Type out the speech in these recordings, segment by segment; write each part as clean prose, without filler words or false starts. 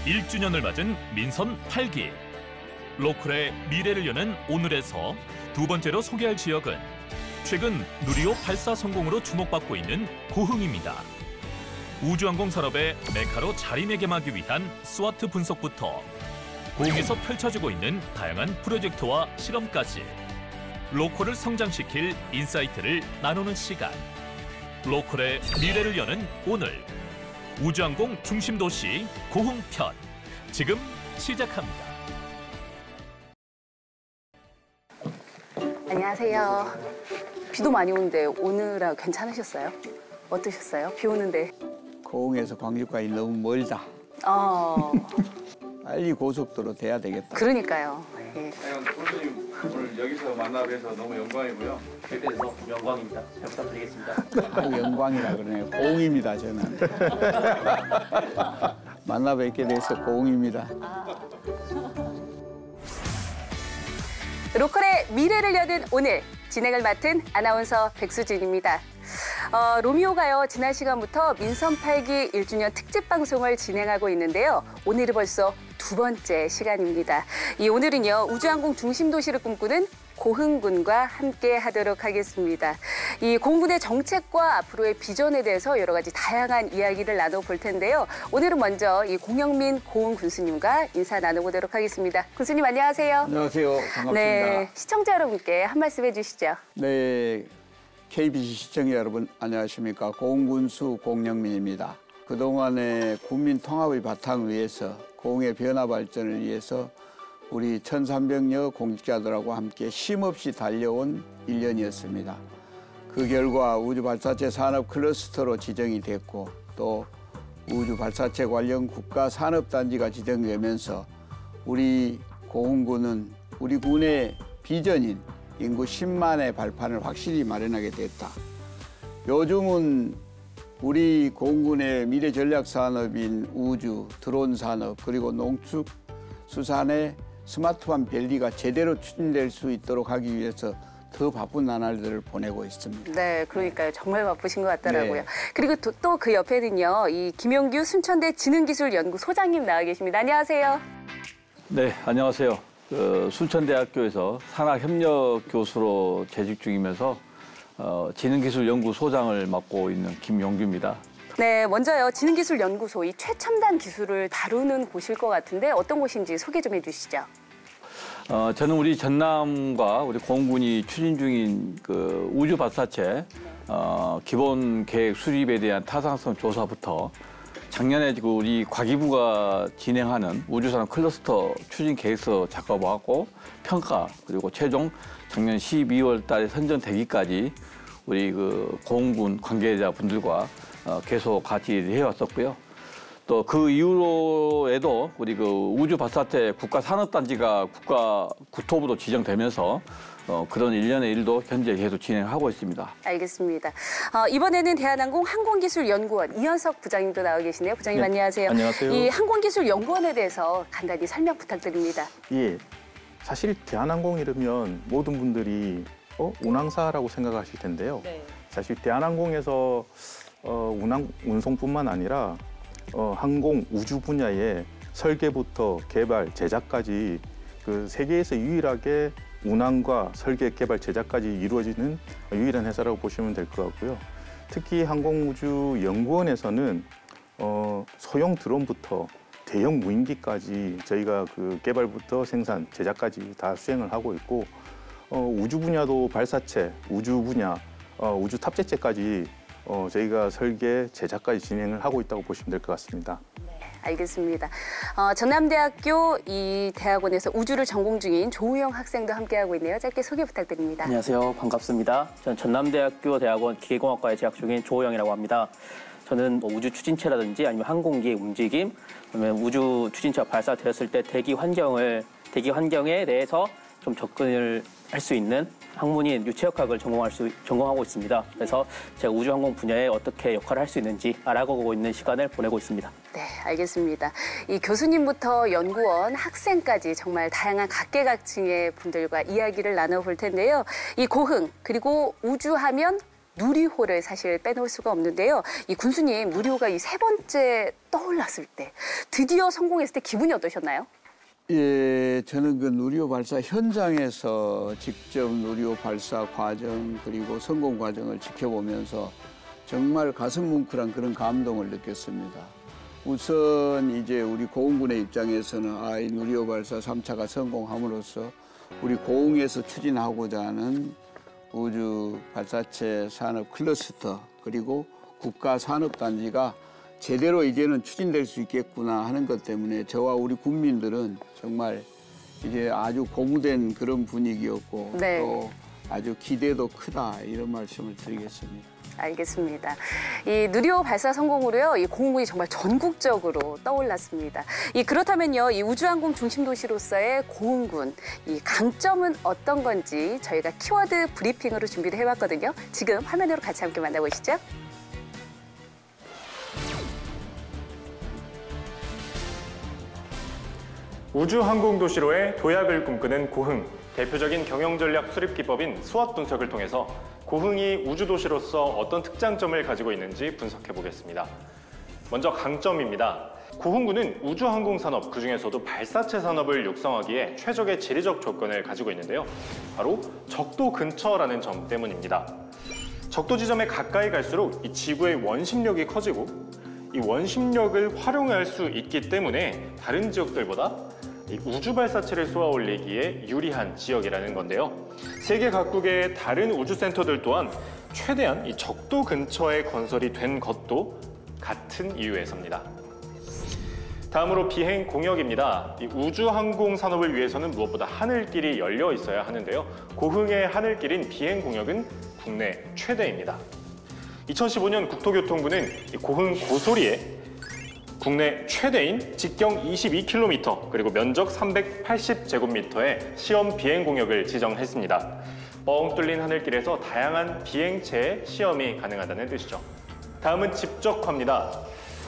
1주년을 맞은 민선 8기. 로컬의 미래를 여는 오늘에서 두 번째로 소개할 지역은 최근 누리호 발사 성공으로 주목받고 있는 고흥입니다. 우주항공 산업의 메카로 자리매김하기 위한 스와트 분석부터 고흥에서 펼쳐지고 있는 다양한 프로젝트와 실험까지 로컬을 성장시킬 인사이트를 나누는 시간. 로컬의 미래를 여는 오늘. 우주항공 중심도시 고흥편. 지금 시작합니다. 안녕하세요. 비도 많이 오는데 오늘은 괜찮으셨어요? 어떠셨어요? 비 오는데. 고흥에서 광주까지 너무 멀다. 빨리 고속도로 돼야 되겠다. 그러니까요. 예. 교수님 오늘 여기서 만나 뵈서 너무 영광이고요. 뵙게돼서 영광입니다. 잘 부탁드리겠습니다. 영광이라 그러네요. 고흥입니다, 저는. 만나 뵙게 돼서 고흥입니다. 로컬의 미래를 여는 오늘. 진행을 맡은 아나운서 백수진입니다. 로미오가요, 지난 시간부터 민선 8기 1주년 특집 방송을 진행하고 있는데요. 오늘이 벌써 두 번째 시간입니다. 오늘은요, 우주항공 중심도시를 꿈꾸는 고흥군과 함께 하도록 하겠습니다. 이 고흥군의 정책과 앞으로의 비전에 대해서 여러 가지 다양한 이야기를 나눠볼 텐데요. 오늘은 먼저 이 공영민 고흥 군수님과 인사 나눠보도록 하겠습니다. 군수님 안녕하세요. 안녕하세요. 반갑습니다. 네, 시청자 여러분께 한 말씀 해주시죠. 네, KBC 시청자 여러분 안녕하십니까. 고흥군수 공영민입니다. 그동안의 국민 통합의 바탕을 위해서 고흥의 변화 발전을 위해서 우리 1300여 공직자들하고 함께 쉼없이 달려온 1년이었습니다. 그 결과 우주발사체 산업 클러스터로 지정이 됐고 또 우주발사체 관련 국가산업단지가 지정되면서 우리 고흥군은 우리 군의 비전인 인구 10만의 발판을 확실히 마련하게 됐다. 요즘은 우리 고흥군의 미래 전략 산업인 우주, 드론 산업 그리고 농축수산의 스마트팜 밸리가 제대로 추진될 수 있도록 하기 위해서 더 바쁜 나날들을 보내고 있습니다. 네, 그러니까요. 정말 바쁘신 것 같더라고요. 네. 그리고 또 그 옆에는요, 이 김용규 순천대 지능기술연구소장님 나와 계십니다. 안녕하세요. 네, 안녕하세요. 순천대학교에서 산학협력 교수로 재직 중이면서 지능기술연구소장을 맡고 있는 김용규입니다. 네, 먼저요, 지능기술연구소, 이 최첨단 기술을 다루는 곳일 것 같은데 어떤 곳인지 소개 좀 해주시죠. 저는 우리 전남과 우리 고흥군이 추진 중인 그 우주 발사체 기본 계획 수립에 대한 타당성 조사부터 작년에 우리 과기부가 진행하는 우주산업 클러스터 추진 계획서 작업하고 평가 그리고 최종 작년 12월 달에 선정되기까지 우리 그 고흥군 관계자분들과 계속 같이 해왔었고요. 또 그 이후로에도 우리 그 우주 발사체 국가 산업단지가 국가 구토부로 지정되면서 그런 일련의 일도 현재 계속 진행하고 있습니다. 알겠습니다. 이번에는 대한항공 항공기술연구원 이현석 부장님도 나와 계시네요. 부장님, 네. 안녕하세요. 안녕하세요. 이 항공기술연구원에 대해서 간단히 설명 부탁드립니다. 예, 사실 대한항공 이러면 모든 분들이 운항사라고 생각하실 텐데요. 네. 사실 대한항공에서 운송뿐만 아니라 항공 우주 분야의 설계부터 개발, 제작까지 그 세계에서 유일하게 운항과 설계, 개발, 제작까지 이루어지는 유일한 회사라고 보시면 될 것 같고요. 특히 항공우주연구원에서는 소형 드론부터 대형 무인기까지 저희가 그 개발부터 생산, 제작까지 다 수행을 하고 있고 우주 분야도 발사체, 우주 분야, 우주 탑재체까지 저희가 설계, 제작까지 진행을 하고 있다고 보시면 될 것 같습니다. 네, 알겠습니다. 전남대학교 이 대학원에서 우주를 전공 중인 조우영 학생도 함께하고 있네요. 짧게 소개 부탁드립니다. 안녕하세요. 반갑습니다. 저는 전남대학교 대학원 기계공학과에 재학 중인 조호영이라고 합니다. 저는 뭐 우주 추진체라든지 아니면 항공기의 움직임, 그러면 우주 추진체가 발사되었을 때 대기 환경에 대해서 좀 접근을 할 수 있는 학문인 유체역학을 전공하고 있습니다. 그래서 제가 우주항공 분야에 어떻게 역할을 할 수 있는지 알아가고 있는 시간을 보내고 있습니다. 네, 알겠습니다. 이 교수님부터 연구원, 학생까지 정말 다양한 각계각층의 분들과 이야기를 나눠볼 텐데요. 이 고흥, 그리고 우주하면 누리호를 사실 빼놓을 수가 없는데요. 이 군수님, 누리호가 이 세 번째 떠올랐을 때, 드디어 성공했을 때 기분이 어떠셨나요? 예, 저는 그 누리호 발사 현장에서 직접 누리호 발사 과정 그리고 성공 과정을 지켜보면서 정말 가슴 뭉클한 그런 감동을 느꼈습니다. 우선 이제 우리 고흥군의 입장에서는 이 누리호 발사 3차가 성공함으로써 우리 고흥에서 추진하고자 하는 우주 발사체 산업 클러스터 그리고 국가 산업단지가 제대로 이제는 추진될 수 있겠구나 하는 것 때문에 저와 우리 국민들은 정말 이제 아주 고무된 그런 분위기였고 네. 또 아주 기대도 크다 이런 말씀을 드리겠습니다. 알겠습니다. 이 누리호 발사 성공으로요, 이 고흥군이 정말 전국적으로 떠올랐습니다. 그렇다면요, 이 우주항공 중심 도시로서의 고흥군, 이 강점은 어떤 건지 저희가 키워드 브리핑으로 준비를 해봤거든요. 지금 화면으로 같이 함께 만나보시죠. 우주항공도시로의 도약을 꿈꾸는 고흥. 대표적인 경영전략 수립 기법인 스왓 분석을 통해서 고흥이 우주도시로서 어떤 특장점을 가지고 있는지 분석해 보겠습니다. 먼저 강점입니다. 고흥군은 우주항공산업, 그중에서도 발사체 산업을 육성하기에 최적의 지리적 조건을 가지고 있는데요. 바로 적도 근처라는 점 때문입니다. 적도 지점에 가까이 갈수록 이 지구의 원심력이 커지고 이 원심력을 활용할 수 있기 때문에 다른 지역들보다 이 우주 발사체를 쏘아 올리기에 유리한 지역이라는 건데요. 세계 각국의 다른 우주센터들 또한 최대한 이 적도 근처에 건설이 된 것도 같은 이유에서입니다. 다음으로 비행 공역입니다. 이 우주항공 산업을 위해서는 무엇보다 하늘길이 열려 있어야 하는데요. 고흥의 하늘길인 비행 공역은 국내 최대입니다. 2015년 국토교통부는 이 고흥 고소리에 국내 최대인 직경 22km 그리고 면적 380제곱미터의 시험 비행 공역을 지정했습니다. 뻥 뚫린 하늘길에서 다양한 비행체의 시험이 가능하다는 뜻이죠. 다음은 집적화입니다.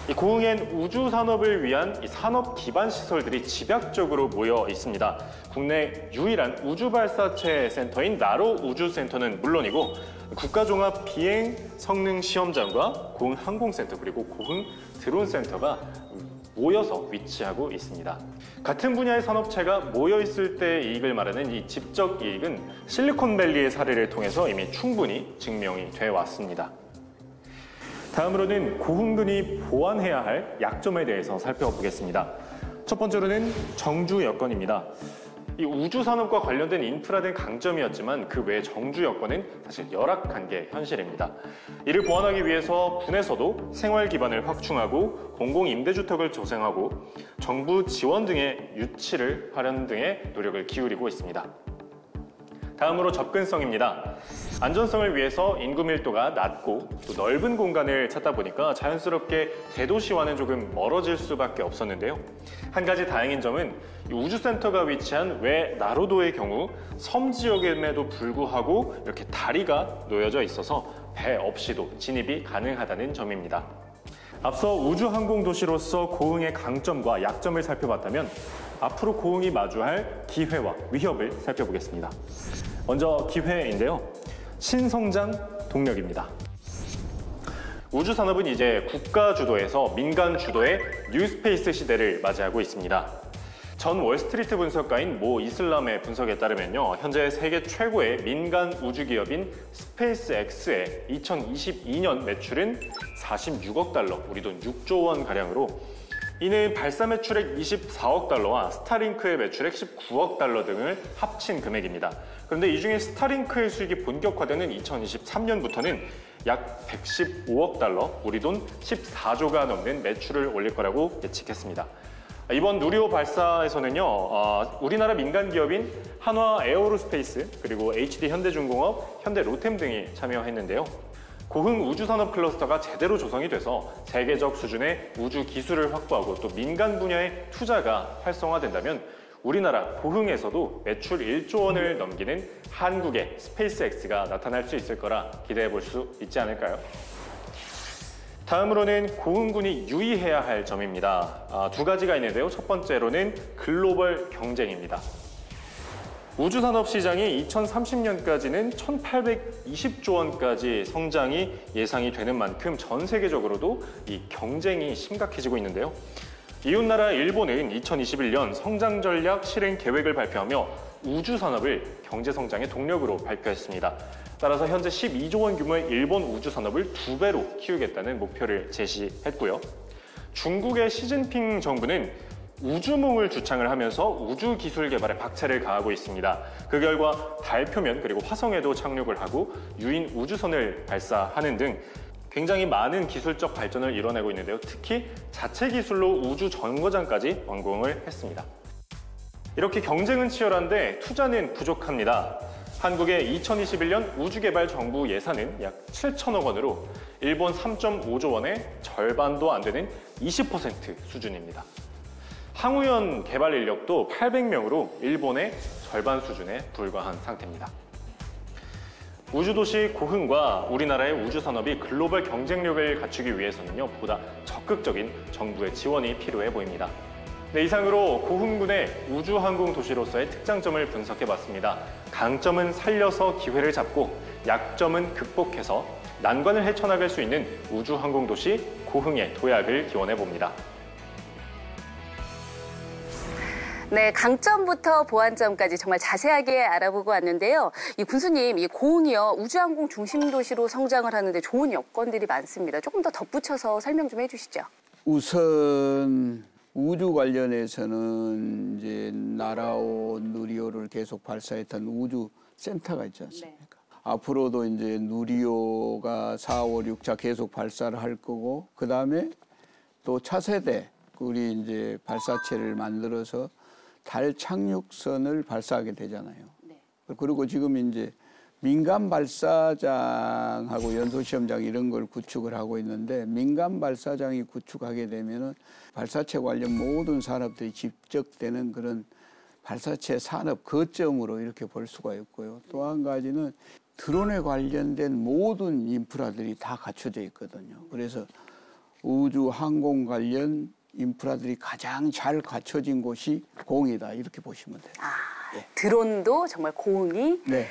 이 고흥엔 우주 산업을 위한 이 산업 기반 시설들이 집약적으로 모여 있습니다. 국내 유일한 우주 발사체 센터인 나로 우주센터는 물론이고 국가종합 비행 성능 시험장과 고흥 항공센터 그리고 고흥 드론센터가 모여서 위치하고 있습니다. 같은 분야의 산업체가 모여 있을 때 이익을 말하는 이 집적 이익은 실리콘밸리의 사례를 통해서 이미 충분히 증명이 돼 왔습니다. 다음으로는 고흥군이 보완해야 할 약점에 대해서 살펴보겠습니다. 첫 번째로는 정주 여건입니다. 이 우주 산업과 관련된 인프라된 강점이었지만 그 외 정주 여건은 사실 열악한 게 현실입니다. 이를 보완하기 위해서 군에서도 생활 기반을 확충하고 공공 임대주택을 조성하고 정부 지원 등의 유치를 하려는 등의 노력을 기울이고 있습니다. 다음으로 접근성입니다. 안전성을 위해서 인구 밀도가 낮고 또 넓은 공간을 찾다 보니까 자연스럽게 대도시와는 조금 멀어질 수밖에 없었는데요. 한 가지 다행인 점은 이 우주센터가 위치한 외 나로도의 경우 섬 지역임에도 불구하고 이렇게 다리가 놓여져 있어서 배 없이도 진입이 가능하다는 점입니다. 앞서 우주항공도시로서 고흥의 강점과 약점을 살펴봤다면 앞으로 고흥이 마주할 기회와 위협을 살펴보겠습니다. 먼저 기회인데요. 신성장 동력입니다. 우주산업은 이제 국가 주도에서 민간 주도의 뉴스페이스 시대를 맞이하고 있습니다. 전 월스트리트 분석가인 모 이슬람의 분석에 따르면요. 현재 세계 최고의 민간 우주기업인 스페이스X의 2022년 매출은 46억 달러, 우리 돈 6조 원 가량으로 이는 발사 매출액 24억 달러와 스타링크의 매출액 19억 달러 등을 합친 금액입니다. 그런데 이 중에 스타링크의 수익이 본격화되는 2023년부터는 약 115억 달러, 우리 돈 14조가 넘는 매출을 올릴 거라고 예측했습니다. 이번 누리호 발사에서는요, 우리나라 민간 기업인 한화 에어로스페이스, 그리고 HD 현대중공업, 현대 로템 등이 참여했는데요. 고흥 우주산업 클러스터가 제대로 조성이 돼서 세계적 수준의 우주 기술을 확보하고 또 민간 분야의 투자가 활성화된다면 우리나라 고흥에서도 매출 1조 원을 넘기는 한국의 스페이스X가 나타날 수 있을 거라 기대해 볼 수 있지 않을까요? 다음으로는 고흥군이 유의해야 할 점입니다. 두 가지가 있는데요. 첫 번째로는 글로벌 경쟁입니다. 우주산업시장이 2030년까지는 1,820조 원까지 성장이 예상이 되는 만큼 전 세계적으로도 이 경쟁이 심각해지고 있는데요. 이웃나라 일본은 2021년 성장 전략 실행 계획을 발표하며 우주 산업을 경제 성장의 동력으로 발표했습니다. 따라서 현재 12조 원 규모의 일본 우주 산업을 2배로 키우겠다는 목표를 제시했고요. 중국의 시진핑 정부는 우주몽을 주창을 하면서 우주 기술 개발에 박차를 가하고 있습니다. 그 결과 달 표면 그리고 화성에도 착륙을 하고 유인 우주선을 발사하는 등 굉장히 많은 기술적 발전을 이뤄내고 있는데요. 특히 자체 기술로 우주 정거장까지 완공을 했습니다. 이렇게 경쟁은 치열한데 투자는 부족합니다. 한국의 2021년 우주개발 정부 예산은 약 7천억 원으로 일본 3.5조 원의 절반도 안 되는 20% 수준입니다. 항우연 개발 인력도 800명으로 일본의 절반 수준에 불과한 상태입니다. 우주도시 고흥과 우리나라의 우주산업이 글로벌 경쟁력을 갖추기 위해서는요, 보다 적극적인 정부의 지원이 필요해 보입니다. 네, 이상으로 고흥군의 우주항공도시로서의 특장점을 분석해봤습니다. 강점은 살려서 기회를 잡고 약점은 극복해서 난관을 헤쳐나갈 수 있는 우주항공도시 고흥의 도약을 기원해봅니다. 네, 강점부터 보완점까지 정말 자세하게 알아보고 왔는데요. 이 군수님, 이 고흥이요, 우주항공 중심 도시로 성장을 하는데 좋은 여건들이 많습니다. 조금 더 덧붙여서 설명 좀 해주시죠. 우선 우주 관련해서는 이제 나라오, 누리호를 계속 발사했던 우주 센터가 있지 않습니까? 네. 앞으로도 이제 누리호가 4, 5, 6차 계속 발사를 할 거고, 그 다음에 또 차세대 우리 이제 발사체를 만들어서 달 착륙선을 발사하게 되잖아요. 네. 그리고 지금 이제 민간 발사장하고 연소시험장 이런 걸 구축을 하고 있는데, 민간 발사장이 구축하게 되면은 발사체 관련 모든 산업들이 집적되는 그런 발사체 산업 거점으로 이렇게 볼 수가 있고요. 또 한 가지는 드론에 관련된 모든 인프라들이 다 갖춰져 있거든요. 그래서 우주 항공 관련 인프라들이 가장 잘 갖춰진 곳이 고흥이다, 이렇게 보시면 돼요. 네. 드론도 정말 고흥이 네.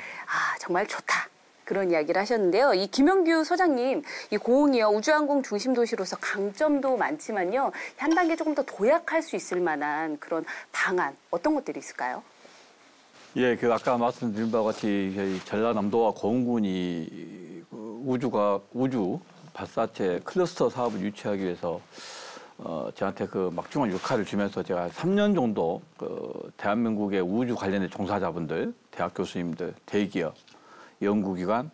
정말 좋다, 그런 이야기를 하셨는데요. 이 김영규 소장님, 이 고흥이요, 우주항공 중심 도시로서 강점도 많지만요, 한 단계 조금 더 도약할 수 있을 만한 그런 방안, 어떤 것들이 있을까요? 예, 그 아까 말씀드린 바와 같이 저희 전라남도와 고흥군이 우주 발사체 클러스터 사업을 유치하기 위해서 저한테 그 막중한 역할을 주면서 제가 3년 정도 대한민국의 우주 관련된 종사자분들, 대학 교수님들, 대기업, 연구기관,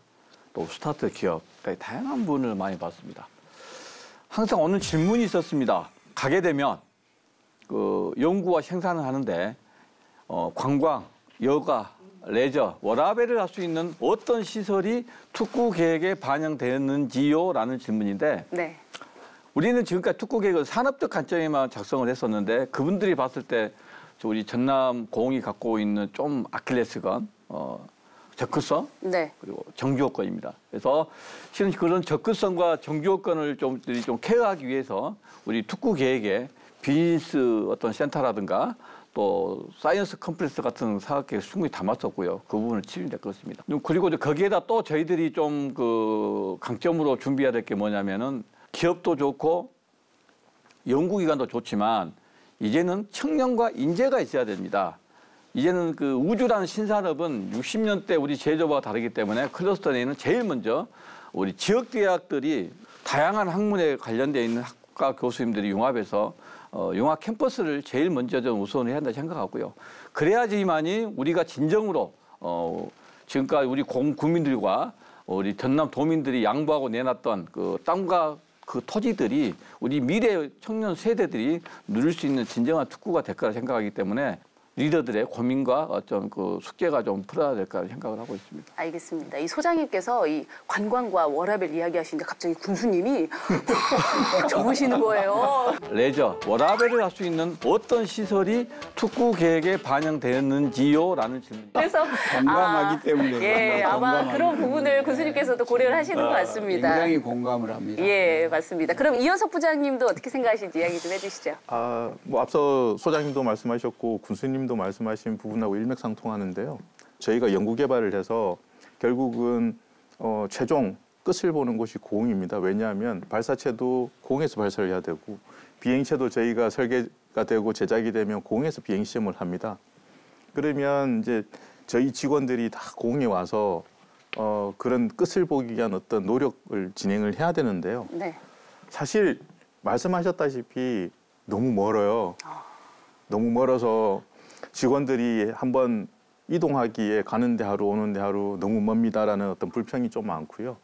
또 스타트 기업, 다양한 분을 많이 봤습니다. 항상 오는 질문이 있었습니다. 가게 되면 연구와 생산을 하는데 관광, 여가, 레저, 워라밸을 할 수 있는 어떤 시설이 특구 계획에 반영되었는지요? 라는 질문인데, 네. 우리는 지금까지 특구 계획을 산업적 관점에만 작성을 했었는데, 그분들이 봤을 때 우리 전남 고흥이 갖고 있는 좀 아킬레스건, 접근성, 네. 그리고 정규효건입니다. 그래서 실은 그런 접근성과 정규효건을 좀 케어하기 위해서 우리 특구 계획에 비즈니스 어떤 센터라든가 또 사이언스 컴플렉스 같은 사업계획을 충분히 담았었고요. 그 부분을 치는데 그렇습니다. 그리고 거기에다 또 저희들이 좀 강점으로 준비해야 될 게 뭐냐면은, 기업도 좋고 연구기관도 좋지만 이제는 청년과 인재가 있어야 됩니다. 이제는 우주라는 신산업은 60년대 우리 제조와 다르기 때문에 클러스터 내에는 제일 먼저 우리 지역대학들이 다양한 학문에 관련되어 있는 학과 교수님들이 융합해서 융합 캠퍼스를 제일 먼저 좀 우선을 해야 한다고 생각하고요. 그래야지만이 우리가 진정으로 지금까지 우리 국민들과 우리 전남 도민들이 양보하고 내놨던 그 땅과 그 토지들이 우리 미래 청년 세대들이 누릴 수 있는 진정한 특구가 될 거라 생각하기 때문에 리더들의 고민과 어떤 숙제가 좀 풀어야 될 거라 생각을 하고 있습니다. 알겠습니다. 이 소장님께서 이 관광과 워라밸 이야기하시는데 갑자기 군수님이 적으시는 거예요. 레저, 워라밸을 할 수 있는 어떤 시설이 특구 계획에 반영되었는지요? 라는 질문입니다. 그래서 공감하기 때문에. 예, 아마 그런 부분을 군수님께서도 고려를 하시는 것 같습니다. 굉장히 공감을 합니다. 예, 맞습니다. 그럼 이현석 부장님도 어떻게 생각하시는지 이야기 좀 해주시죠. 앞서 소장님도 말씀하셨고 군수님도 장관님도 말씀하신 부분하고 일맥상통하는데요. 저희가 연구 개발을 해서 결국은 최종 끝을 보는 곳이 고흥입니다. 왜냐하면 발사체도 고흥에서 발사를 해야 되고 비행체도 저희가 설계가 되고 제작이 되면 고흥에서 비행 시험을 합니다. 그러면 이제 저희 직원들이 다 고흥에 와서 그런 끝을 보기 위한 어떤 노력을 진행을 해야 되는데요. 네. 사실 말씀하셨다시피 너무 멀어요. 너무 멀어서 직원들이 한번 이동하기에 가는데 하루 오는데 하루 너무 멉니다라는 어떤 불평이 좀 많고요.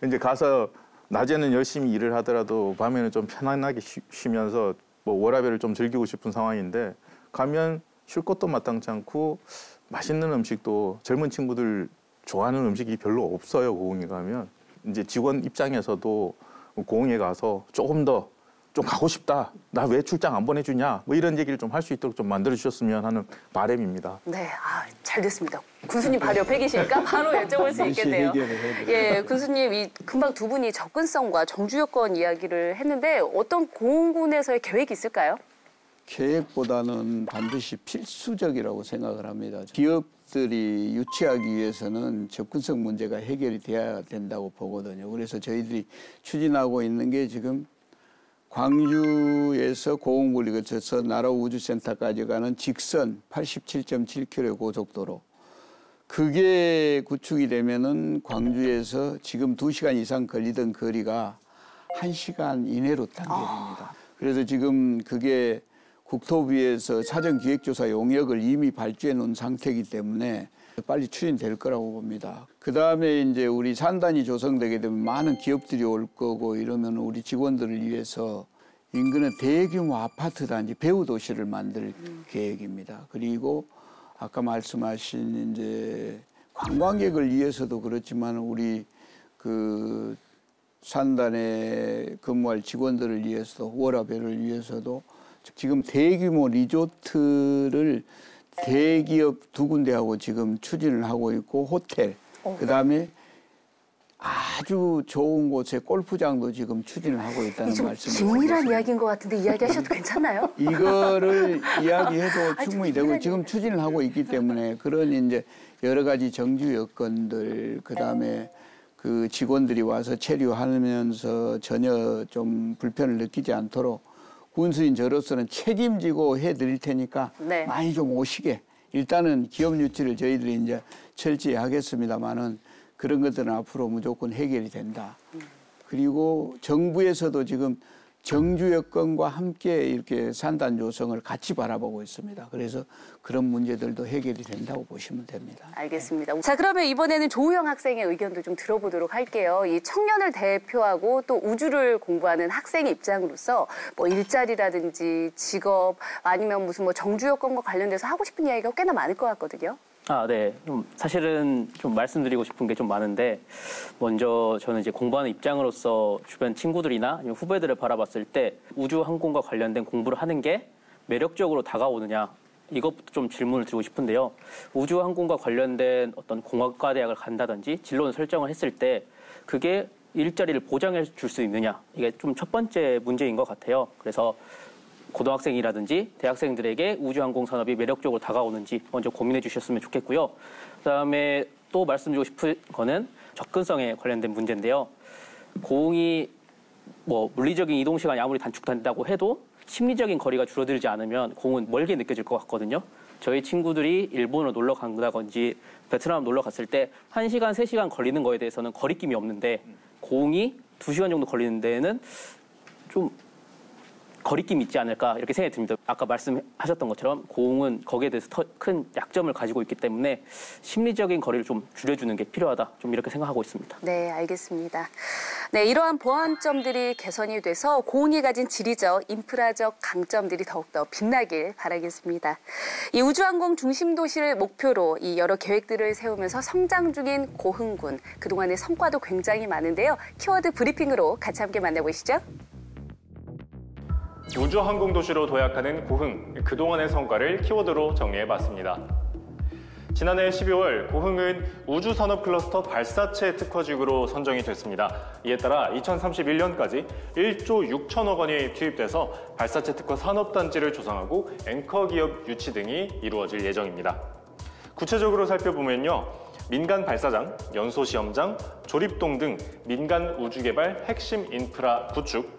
이제 가서 낮에는 열심히 일을 하더라도 밤에는 좀 편안하게 쉬면서 뭐 워라밸을 좀 즐기고 싶은 상황인데 가면 쉴 것도 마땅치 않고 맛있는 음식도 젊은 친구들 좋아하는 음식이 별로 없어요. 고흥에 가면 이제 직원 입장에서도 고흥에 가서 조금 더 좀 가고 싶다. 나 왜 출장 안 보내주냐. 뭐 이런 얘기를 좀 할 수 있도록 좀 만들어 주셨으면 하는 바람입니다. 네, 잘 됐습니다. 군수님 바로 옆에 계시니까 바로 여쭤볼 수 있겠네요. 예, 군수님, 금방 두 분이 접근성과 정주 여건 이야기를 했는데 어떤 고흥군에서의 계획이 있을까요? 계획보다는 반드시 필수적이라고 생각을 합니다. 기업들이 유치하기 위해서는 접근성 문제가 해결이 돼야 된다고 보거든요. 그래서 저희들이 추진하고 있는 게 지금 광주에서 고흥분리 거쳐서 나라우주센터까지 가는 직선 87.7km의 고속도로. 그게 구축이 되면은 광주에서 지금 2시간 이상 걸리던 거리가 1시간 이내로 단계됩니다. 그래서 지금 그게 국토부에서 사전기획조사 용역을 이미 발주해 놓은 상태이기 때문에 빨리 추진될 거라고 봅니다. 그 다음에 이제 우리 산단이 조성되게 되면 많은 기업들이 올 거고 이러면 우리 직원들을 위해서 인근의 대규모 아파트 단지 배후 도시를 만들 계획입니다. 그리고 아까 말씀하신 이제 관광객을 위해서도 그렇지만 우리 그 산단에 근무할 직원들을 위해서도 워라밸을 위해서도 지금 대규모 리조트를 대기업 2군데하고 지금 추진을 하고 있고 호텔, 그다음에 아주 좋은 곳에 골프장도 지금 추진을 하고 있다는 말씀입니다. 긴밀한 이야기인 것 같은데 이야기하셔도 괜찮아요? 이거를 이야기해도 충분히 되고 지금 추진을 하고 있기 때문에 그런 이제 여러 가지 정주 여건들 그다음에 그 직원들이 와서 체류하면서 전혀 좀 불편을 느끼지 않도록 군수인 저로서는 책임지고 해드릴 테니까 네. 많이 좀 오시게. 일단은 기업 유치를 저희들이 이제 철저히 하겠습니다만은 그런 것들은 앞으로 무조건 해결이 된다. 그리고 정부에서도 지금 정주 여건과 함께 이렇게 산단 조성을 같이 바라보고 있습니다. 그래서 그런 문제들도 해결이 된다고 보시면 됩니다. 알겠습니다. 자, 그러면 이번에는 조우영 학생의 의견도 좀 들어보도록 할게요. 이 청년을 대표하고 또 우주를 공부하는 학생의 입장으로서 뭐 일자리라든지 직업 아니면 무슨 뭐 정주 여건과 관련돼서 하고 싶은 이야기가 꽤나 많을 것 같거든요. 네. 사실은 좀 말씀드리고 싶은 게 좀 많은데, 먼저 저는 이제 공부하는 입장으로서 주변 친구들이나 아니면 후배들을 바라봤을 때 우주 항공과 관련된 공부를 하는 게 매력적으로 다가오느냐, 이것부터 좀 질문을 드리고 싶은데요. 우주 항공과 관련된 어떤 공학과 대학을 간다든지 진로를 설정을 했을 때 그게 일자리를 보장해 줄 수 있느냐, 이게 좀 첫 번째 문제인 것 같아요. 그래서 고등학생이라든지 대학생들에게 우주항공 산업이 매력적으로 다가오는지 먼저 고민해 주셨으면 좋겠고요. 그다음에 또 말씀드리고 싶은 거는 접근성에 관련된 문제인데요. 고흥이 뭐 물리적인 이동 시간이 아무리 단축된다고 해도 심리적인 거리가 줄어들지 않으면 고흥은 멀게 느껴질 것 같거든요. 저희 친구들이 일본으로 놀러 간다든지 베트남 놀러 갔을 때 1시간, 3시간 걸리는 거에 대해서는 거리낌이 없는데 고흥이 2시간 정도 걸리는 데에는 좀 거리낌이 있지 않을까 이렇게 생각이 듭니다. 아까 말씀하셨던 것처럼 고흥은 거기에 대해서 더 큰 약점을 가지고 있기 때문에 심리적인 거리를 좀 줄여주는 게 필요하다. 좀 이렇게 생각하고 있습니다. 네, 알겠습니다. 네, 이러한 보완점들이 개선이 돼서 고흥이 가진 지리적, 인프라적 강점들이 더욱더 빛나길 바라겠습니다. 이 우주항공 중심 도시를 목표로 이 여러 계획들을 세우면서 성장 중인 고흥군. 그동안의 성과도 굉장히 많은데요. 키워드 브리핑으로 같이 함께 만나보시죠. 우주항공도시로 도약하는 고흥, 그동안의 성과를 키워드로 정리해봤습니다. 지난해 12월 고흥은 우주산업클러스터 발사체 특화지구로 선정이 됐습니다. 이에 따라 2031년까지 1조 6천억 원이 투입돼서 발사체 특화 산업단지를 조성하고 앵커 기업 유치 등이 이루어질 예정입니다. 구체적으로 살펴보면요. 민간 발사장, 연소 시험장, 조립동 등 민간 우주개발 핵심 인프라 구축,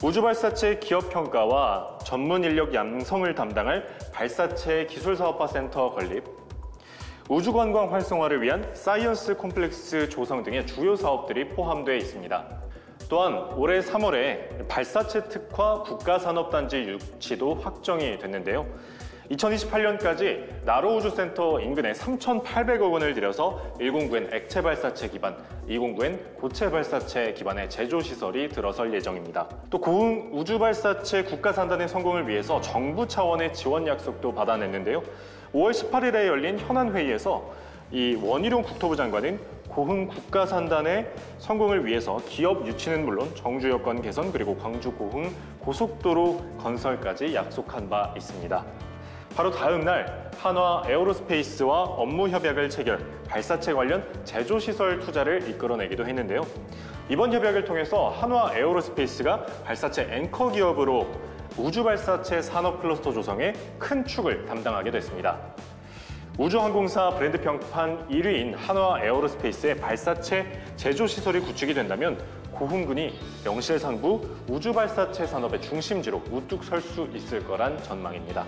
우주발사체 기업 평가와 전문 인력 양성을 담당할 발사체 기술사업화 센터 건립, 우주관광 활성화를 위한 사이언스 콤플렉스 조성 등의 주요 사업들이 포함되어 있습니다. 또한 올해 3월에 발사체 특화 국가산업단지 유치도 확정이 됐는데요. 2028년까지 나로우주센터 인근에 3,800억 원을 들여서 109엔 액체 발사체 기반, 209엔 고체 발사체 기반의 제조시설이 들어설 예정입니다. 또 고흥 우주발사체 국가산단의 성공을 위해서 정부 차원의 지원 약속도 받아냈는데요. 5월 18일에 열린 현안회의에서 이 원희룡 국토부 장관은 고흥 국가산단의 성공을 위해서 기업 유치는 물론 정주 여건 개선 그리고 광주 고흥 고속도로 건설까지 약속한 바 있습니다. 바로 다음 날 한화 에어로스페이스와 업무 협약을 체결, 발사체 관련 제조시설 투자를 이끌어내기도 했는데요. 이번 협약을 통해서 한화 에어로스페이스가 발사체 앵커 기업으로 우주발사체 산업 클러스터 조성에 큰 축을 담당하게 됐습니다. 우주항공사 브랜드 평판 1위인 한화 에어로스페이스의 발사체 제조시설이 구축이 된다면 고흥군이 명실상부 우주발사체 산업의 중심지로 우뚝 설 수 있을 거란 전망입니다.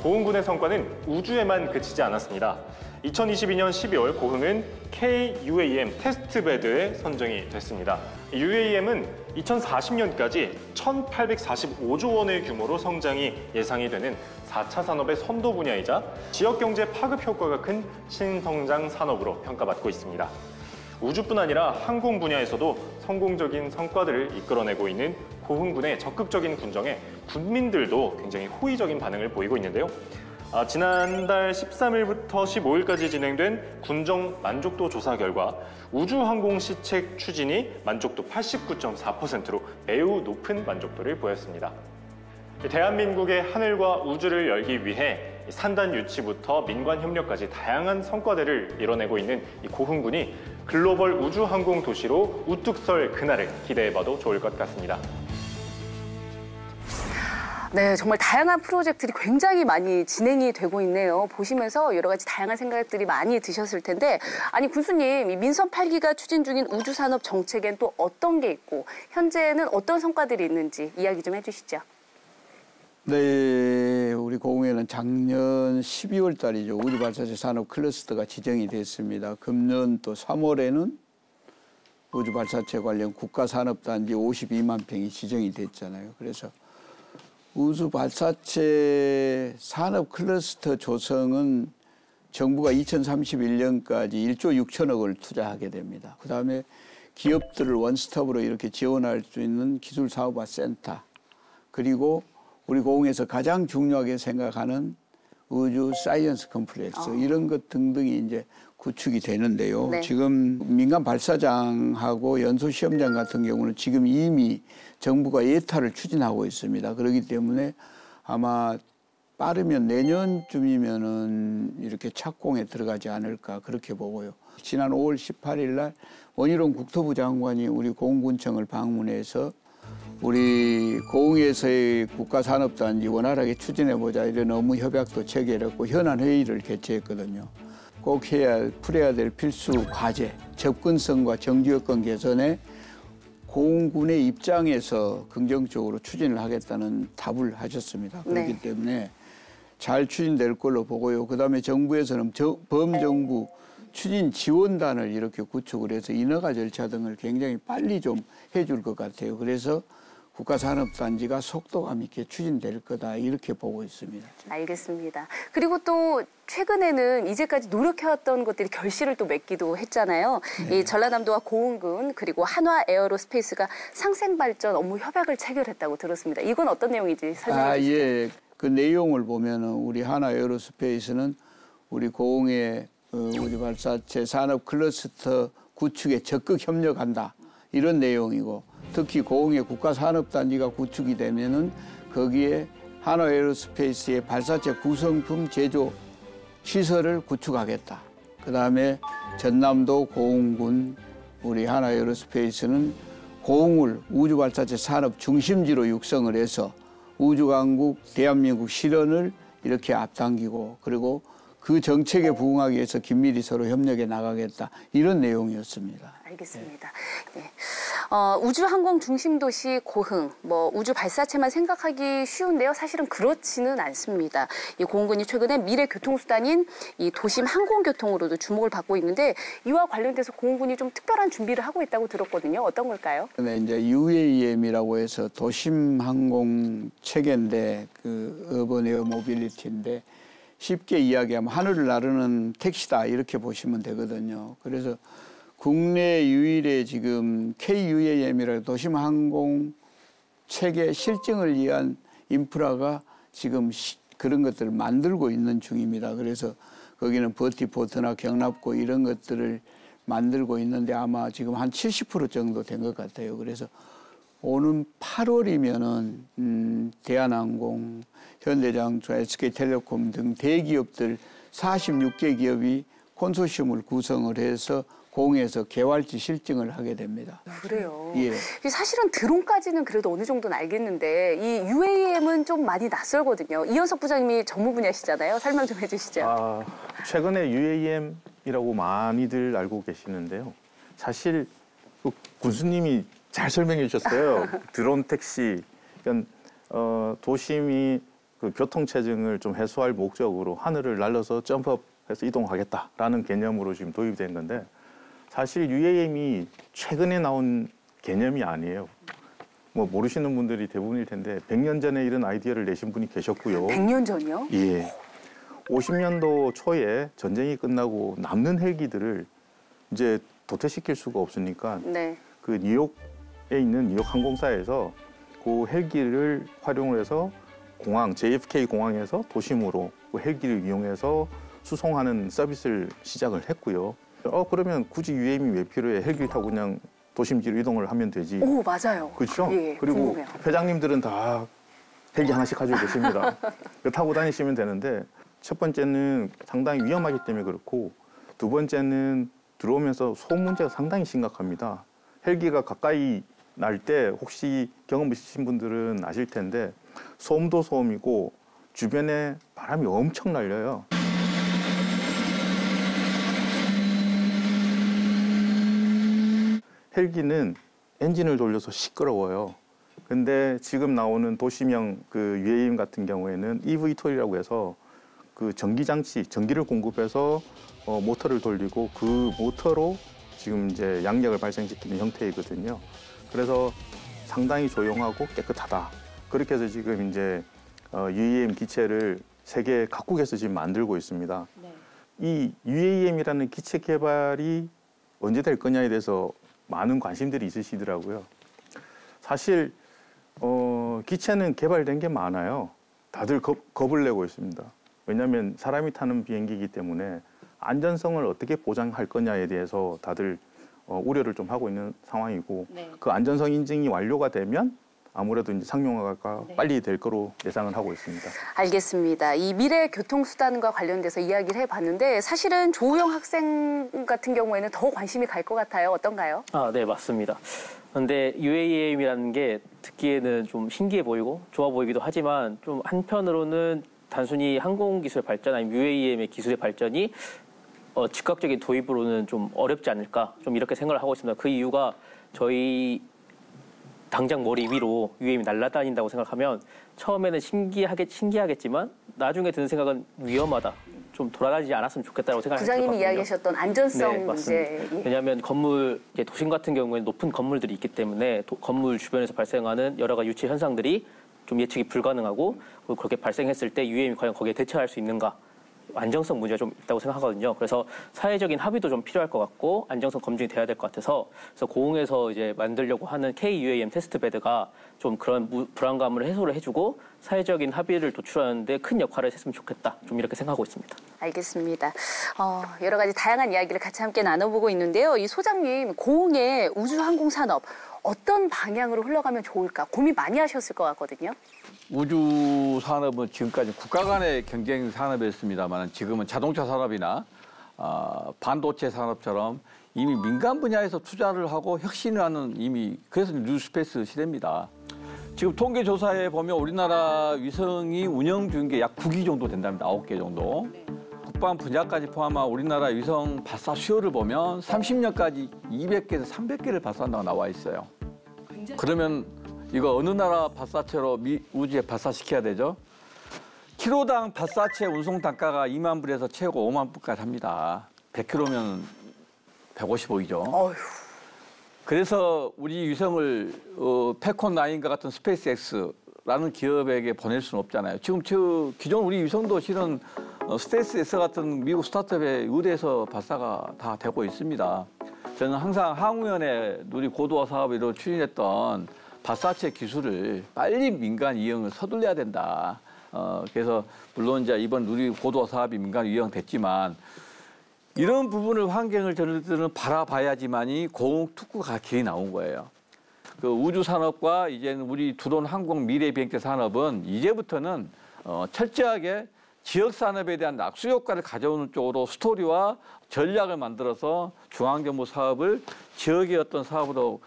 고흥군의 성과는 우주에만 그치지 않았습니다. 2022년 12월 고흥은 KUAM 테스트베드에 선정이 됐습니다. UAM은 2040년까지 1,845조 원의 규모로 성장이 예상이 되는 4차 산업의 선도 분야이자 지역경제 파급 효과가 큰 신성장 산업으로 평가받고 있습니다. 우주뿐 아니라 항공 분야에서도 성공적인 성과들을 이끌어내고 있는 고흥군의 적극적인 군정에 군민들도 굉장히 호의적인 반응을 보이고 있는데요. 지난달 13일부터 15일까지 진행된 군정 만족도 조사 결과 우주항공 시책 추진이 만족도 89.4%로 매우 높은 만족도를 보였습니다. 대한민국의 하늘과 우주를 열기 위해 산단 유치부터 민관 협력까지 다양한 성과들을 이뤄내고 있는 이 고흥군이 글로벌 우주항공 도시로 우뚝 설 그날을 기대해봐도 좋을 것 같습니다. 네, 정말 다양한 프로젝트들이 굉장히 많이 진행이 되고 있네요. 보시면서 여러 가지 다양한 생각들이 많이 드셨을 텐데, 아니 군수님, 이 민선 8기가 추진 중인 우주산업 정책엔 또 어떤 게 있고 현재는 어떤 성과들이 있는지 이야기 좀 해주시죠. 네, 우리 고흥에는 작년 12월 달이죠. 우주발사체 산업 클러스터가 지정이 됐습니다. 금년 또 3월에는 우주발사체 관련 국가산업단지 52만 평이 지정이 됐잖아요. 그래서 우주발사체 산업 클러스터 조성은 정부가 2031년까지 1조 6천억을 투자하게 됩니다. 그다음에 기업들을 원스톱으로 이렇게 지원할 수 있는 기술사업화 센터, 그리고 우리 고흥에서 가장 중요하게 생각하는 우주 사이언스 컴플렉스 이런 것 등등이 이제 구축이 되는데요. 네. 지금 민간 발사장하고 연소 시험장 같은 경우는 지금 이미 정부가 예타를 추진하고 있습니다. 그렇기 때문에 아마 빠르면 내년쯤이면은 이렇게 착공에 들어가지 않을까 그렇게 보고요. 지난 5월 18일 날 원희룡 국토부 장관이 우리 고흥군청을 방문해서 우리 고흥에서의 국가산업단지 원활하게 추진해보자 이런 업무 협약도 체결했고 현안 회의를 개최했거든요. 꼭 풀어야 될 필수 과제, 접근성과 정주 여건 개선에 고흥군의 입장에서 긍정적으로 추진을 하겠다는 답을 하셨습니다. 그렇기 네. 때문에 잘 추진될 걸로 보고요. 그다음에 정부에서는 범정부 추진 지원단을 이렇게 구축을 해서 인허가 절차 등을 굉장히 빨리 좀 해줄 것 같아요. 그래서 국가산업단지가 속도감 있게 추진될 거다 이렇게 보고 있습니다. 알겠습니다. 그리고 또 최근에는 이제까지 노력해왔던 것들이 결실을 또 맺기도 했잖아요. 네. 이 전라남도와 고흥군 그리고 한화 에어로스페이스가 상생발전 업무 협약을 체결했다고 들었습니다. 이건 어떤 내용인지 설명해 주시죠. 예. 그 내용을 보면은 우리 한화 에어로스페이스는 우리 고흥의 우주발사체 산업 클러스터 구축에 적극 협력한다 이런 내용이고, 특히 고흥의 국가산업단지가 구축이 되면은 거기에 한화 에어로스페이스의 발사체 구성품 제조 시설을 구축하겠다. 그다음에 전남도 고흥군 우리 하나에어로스페이스는 고흥을 우주발사체 산업 중심지로 육성을 해서 우주강국 대한민국 실현을 이렇게 앞당기고 그리고 그 정책에 부응하기 위해서 긴밀히 서로 협력해 나가겠다. 이런 내용이었습니다. 알겠습니다. 네. 우주항공 중심도시 고흥, 우주 발사체만 생각하기 쉬운데요. 사실은 그렇지는 않습니다. 이 고흥군이 최근에 미래 교통수단인 이 도심 항공교통으로도 주목을 받고 있는데 이와 관련돼서 고흥군이 좀 특별한 준비를 하고 있다고 들었거든요. 어떤 걸까요? 네, 이제 UAM이라고 해서 도심 항공 체계인데 그 어번 에어 모빌리티인데 쉽게 이야기하면 하늘을 나르는 택시다 이렇게 보시면 되거든요. 그래서 국내 유일의 지금 KUAM이라는 도심항공 체계 실증을 위한 인프라가 지금 그런 것들을 만들고 있는 중입니다. 그래서 거기는 버티포트나 경납고 이런 것들을 만들고 있는데 아마 지금 한 70% 정도 된 것 같아요. 그래서 오는 8월이면은 대한항공, 현대자동차, SK텔레콤 등 대기업들 46개 기업이 콘소시엄을 구성을 해서 공에서 개활지 실증을 하게 됩니다. 그래요. 예. 사실은 드론까지는 그래도 어느 정도는 알겠는데 이 UAM은 좀 많이 낯설거든요. 이현석 부장님이 전문 분야시잖아요. 설명 좀 해주시죠. 최근에 UAM이라고 많이들 알고 계시는데요. 사실 그 군수님이 잘 설명해 주셨어요. 드론 택시, 그러니까 도심이 그 교통체증을 좀 해소할 목적으로 하늘을 날려서 점프해서 이동하겠다라는 개념으로 지금 도입된 건데 사실 UAM이 최근에 나온 개념이 아니에요. 모르시는 분들이 대부분일 텐데 100년 전에 이런 아이디어를 내신 분이 계셨고요. 100년 전이요? 예. 50년도 초에 전쟁이 끝나고 남는 헬기들을 이제 도태시킬 수가 없으니까 네. 그 뉴욕에 있는 뉴욕 항공사에서 그 헬기를 활용을 해서 공항, JFK 공항에서 도심으로 그 헬기를 이용해서 수송하는 서비스를 시작을 했고요. 그러면 굳이 UAM이 왜 필요해? 헬기 타고 그냥 도심지로 이동을 하면 되지. 오, 맞아요. 그렇죠? 예, 그리고 궁금해요. 회장님들은 다 헬기 하나씩 가지고 계십니다. 타고 다니시면 되는데 첫 번째는 상당히 위험하기 때문에 그렇고 두 번째는 들어오면서 소음 문제가 상당히 심각합니다. 헬기가 가까이 날 때 혹시 경험 있으신 분들은 아실 텐데 소음도 소음이고 주변에 바람이 엄청 날려요. 헬기는 엔진을 돌려서 시끄러워요. 근데 지금 나오는 도시명 그 UAM 같은 경우에는 eVTOL이라고 해서 그 전기장치, 전기를 공급해서 모터를 돌리고 그 모터로 지금 이제 양력을 발생시키는 형태이거든요. 그래서 상당히 조용하고 깨끗하다. 그렇게 해서 지금 이제 UAM 기체를 세계 각국에서 지금 만들고 있습니다. 네. 이 UAM이라는 기체 개발이 언제 될 거냐에 대해서 많은 관심들이 있으시더라고요. 사실 기체는 개발된 게 많아요. 다들 겁을 내고 있습니다. 왜냐하면 사람이 타는 비행기이기 때문에 안전성을 어떻게 보장할 거냐에 대해서 다들 우려를 좀 하고 있는 상황이고 네. 그 안전성 인증이 완료가 되면 아무래도 이제 상용화가 네. 빨리 될 거로 예상을 하고 있습니다. 알겠습니다. 이 미래 교통수단과 관련돼서 이야기를 해봤는데 사실은 조우영 학생 같은 경우에는 더 관심이 갈 것 같아요. 어떤가요? 네, 맞습니다. 그런데 UAM이라는 게 듣기에는 좀 신기해 보이고 좋아 보이기도 하지만 좀 한편으로는 단순히 항공기술 발전 아니면 UAM의 기술의 발전이 즉각적인 도입으로는 좀 어렵지 않을까 좀 이렇게 생각을 하고 있습니다. 그 이유가 저희 당장 머리 위로 UAM이 날아다닌다고 생각하면 처음에는 신기하겠지만 나중에 드는 생각은 위험하다. 좀 돌아다니지 않았으면 좋겠다고 생각했거든요. 부장님이 이야기하셨던 안전성 네, 문제. 왜냐하면 건물, 도심 같은 경우에는 높은 건물들이 있기 때문에 건물 주변에서 발생하는 여러 가지 유체 현상들이 좀 예측이 불가능하고 그렇게 발생했을 때 UAM이 과연 거기에 대처할 수 있는가. 안정성 문제가 좀 있다고 생각하거든요. 그래서 사회적인 합의도 좀 필요할 것 같고 안정성 검증이 돼야 될 것 같아서 그래서 고흥에서 이제 만들려고 하는 KUAM 테스트 베드가 좀 그런 불안감을 해소를 해주고 사회적인 합의를 도출하는데 큰 역할을 했으면 좋겠다. 좀 이렇게 생각하고 있습니다. 알겠습니다. 여러 가지 다양한 이야기를 같이 함께 나눠보고 있는데요. 이 소장님, 고흥의 우주항공산업 어떤 방향으로 흘러가면 좋을까 고민 많이 하셨을 것 같거든요. 우주 산업은 지금까지 국가 간의 경쟁 산업이었습니다만 지금은 자동차 산업이나 반도체 산업처럼 이미 민간 분야에서 투자를 하고 혁신을 하는 그래서 뉴스페이스 시대입니다. 지금 통계 조사에 보면 우리나라 위성이 운영 중인 게 약 9기 정도 된답니다. 9개 정도. 국방 분야까지 포함한 우리나라 위성 발사 수요를 보면 30년까지 200개에서 300개를 발사한다고 나와 있어요. 그러면 이거 어느 나라 발사체로 우주에 발사시켜야 되죠? 킬로당 발사체 운송 단가가 2만 불에서 최고 5만 불까지 합니다. 100km면 150억이죠. 어휴. 그래서 우리 위성을 패콘9과 같은 스페이스X라는 기업에게 보낼 수는 없잖아요. 지금 기존 우리 위성도 실은 스페이스X 같은 미국 스타트업에 의뢰해서 발사가 다 되고 있습니다. 저는 항상 항우연의 누리 고도화 사업으로 추진했던 발사체 기술을 빨리 민간 이용을 서둘러야 된다. 그래서 물론 이제 이번 누리 고도화 사업이 민간 이용됐지만 이런 부분을 환경을 저희들은 바라봐야지만이 고공 특구가 길이 나온 거예요. 그 우주 산업과 이제는 우리 드론 항공 미래 비행체 산업은 이제부터는 철저하게 지역 산업에 대한 낙수 효과를 가져오는 쪽으로 스토리와 전략을 만들어서 중앙정부 사업을 지역의 어떤 사업으로